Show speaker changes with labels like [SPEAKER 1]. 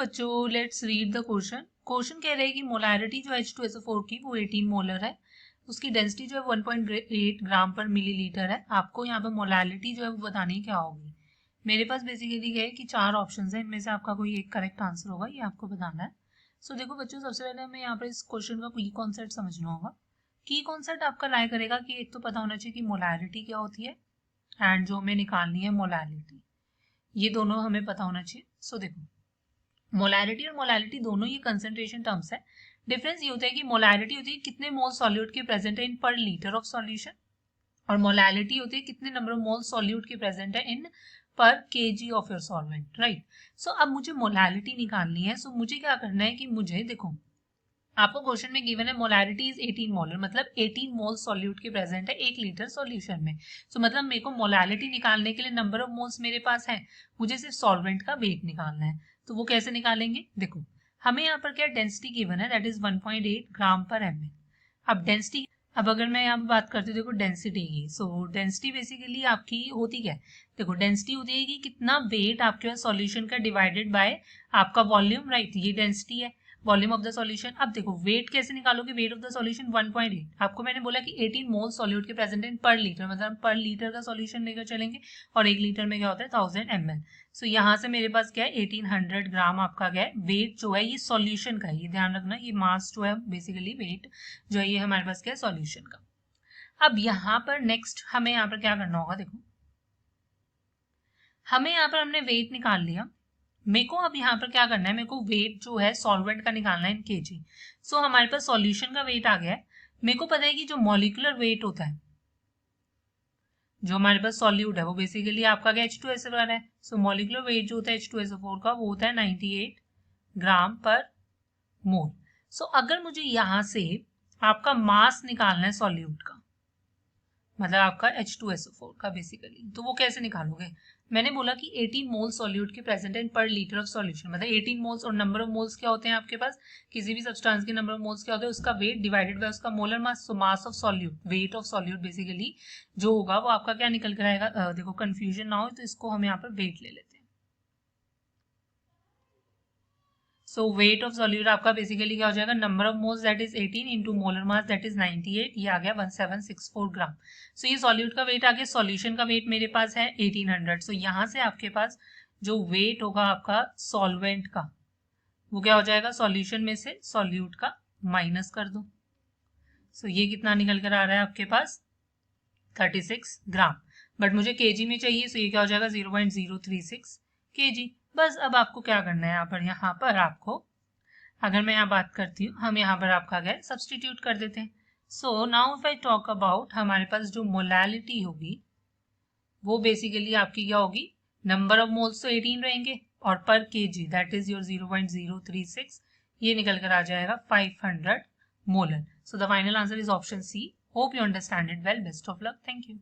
[SPEAKER 1] बच्चों let's read the question. Question कह रहे हैं कि मोलैरिटी जो H2SO4 की वो 18 मोलर है, उसकी डेंसिटी जो है 1.8 ग्राम पर मिलीलीटर है। आपको यहाँ पे मोलैरिटी जो है वो बतानी क्या होगी। मेरे पास बेसिकली है कि 4 ऑप्शन है, इनमें से आपका कोई एक करेक्ट आंसर होगा, ये आपको बताना है। सो देखो बच्चों, सबसे पहले हमें यहाँ पर इस क्वेश्चन का की कॉन्सेप्ट समझना होगा। की कॉन्सेप्ट आपका लाया करेगा कि एक तो पता होना चाहिए कि मोलैरिटी क्या होती है एंड जो हमें निकालनी है मोलैरिटी, ये दोनों हमें पता होना चाहिए। सो देखो, मोलैरिटी और मोलैलिटी दोनों ये कंसंट्रेशन टर्म्स है। डिफरेंस ये होता है कि मोलैरिटी होती है कितने मोल सॉल्यूट के प्रेजेंट है in per litre of solution, और मोलैलिटी होती है कितने नंबर ऑफ मोल सॉल्यूट के प्रेजेंट है in per KG of your solvent, right. So अब मुझे मोलैलिटी निकालनी है। सो मुझे क्या करना है कि मुझे देखो, आपको क्वेश्चन में गिवन है मोलैरिटी इज 18 मोलर, मतलब 18 मोल सॉल्यूट के प्रेजेंट है 1 लीटर सॉल्यूशन में। सो मतलब मेरे को मोलैलिटी निकालने के लिए नंबर ऑफ मोल्स मेरे पास है, मुझे सिर्फ सॉल्वेंट का वेट निकालना है। तो वो कैसे निकालेंगे, देखो हमें यहाँ पर क्या डेंसिटी गिवन है, दैट इज 1.8 ग्राम पर ml। अब डेंसिटी, अब अगर मैं यहाँ पे बात करती हूँ देखो डेंसिटी की, सो डेंसिटी बेसिकली आपकी होती क्या है, देखो डेंसिटी होती है कि कितना वेट आपके पास सॉल्यूशन का डिवाइडेड बाय आपका वॉल्यूम, राइट। ये डेंसिटी है, वॉल्यूम ऑफ द सॉल्यूशन। अब देखो वेट कैसे निकालोगे, वेट ऑफ द सॉल्यूशन 1.8। आपको मैंने बोला कि 18 मोल सॉल्यूट के प्रेजेंट इन पर लीटर, मतलब पर लीटर का सॉल्यूशन लेकर चलेंगे, और 1 लीटर में क्या होता है 1000 ml। सो यहाँ से मेरे पास क्या है 1800 ग्राम आपका क्या है वेट जो है ये सॉल्यूशन का है, ये ध्यान रखना, ये मास जो है बेसिकली वेट जो है ये हमारे पास क्या है सॉल्यूशन का। अब यहाँ पर नेक्स्ट हमें यहाँ पर क्या करना होगा, देखो हमें यहाँ पर हमने वेट निकाल लिया, मेरे को अब यहाँ पर क्या करना है, मेरे को वेट जो है सॉल्वेंट का निकालना है इन केजी। सो हमारे पास सॉल्यूशन का वेट आ गया है। मेरे को पता है कि जो मॉलिक्यूलर वेट होता है, जो हमारे पास सॉल्यूट है वो बेसिकली आपका क्या H2SO4 है। सो मॉलिक्यूलर वेट जो होता है H2SO4 का वो होता है 98 ग्राम पर मोल। सो अगर मुझे यहाँ से आपका मास निकालना है सॉल्यूट का, मतलब आपका H2SO4 का बेसिकली, तो वो कैसे निकालोगे, मैंने बोला कि 18 मोल सॉल्यूट के प्रेजेंट है पर लीटर ऑफ सॉल्यूशन, मतलब 18 मोल्स, और नंबर ऑफ मोल्स क्या होते हैं आपके पास, किसी भी सब्सटेंस के नंबर ऑफ मोल्स क्या होते हैं, उसका वेट डिवाइडेड बाय उसका molar mass. So mass of solute, weight of solute basically जो होगा वो आपका क्या निकल कर आएगा, देखो कंफ्यूजन ना हो तो इसको हम यहाँ पर वेट ले लेते हैं। सो वेट ऑफ सॉल्यूट आपका बेसिकली क्या हो जाएगा, number of moles that is 18 into molar mass that is 98, ये आ गया 1764 ग्राम। सो ये सॉल्यूट का वेट आ गया, सॉल्यूशन का वेट मेरे पास है 1800। सो यहाँ से आपके पास जो वेट होगा आपका सॉल्वेंट का वो क्या हो जाएगा, सॉल्यूशन में से सॉल्यूट का माइनस कर दो। सो ये कितना निकल कर आ रहा है आपके पास 36 ग्राम, बट मुझे केजी में चाहिए, सो ये क्या हो जाएगा 0.036 केजी। बस अब आपको क्या करना है, यहाँ पर आपको, अगर मैं यहाँ बात करती हूँ, हम यहाँ पर आपका क्या सब्सटीट्यूट कर देते हैं। So now if I talk about, हमारे पास जो मोलैलिटी होगी वो बेसिकली आपकी क्या होगी, नंबर ऑफ मोल्स तो 18 रहेंगे, और पर केजी दैट इज योर 0.036, ये निकल कर आ जाएगा 500 molar. So the final answer is option C. Hope you understand it well. Best of luck. Thank you.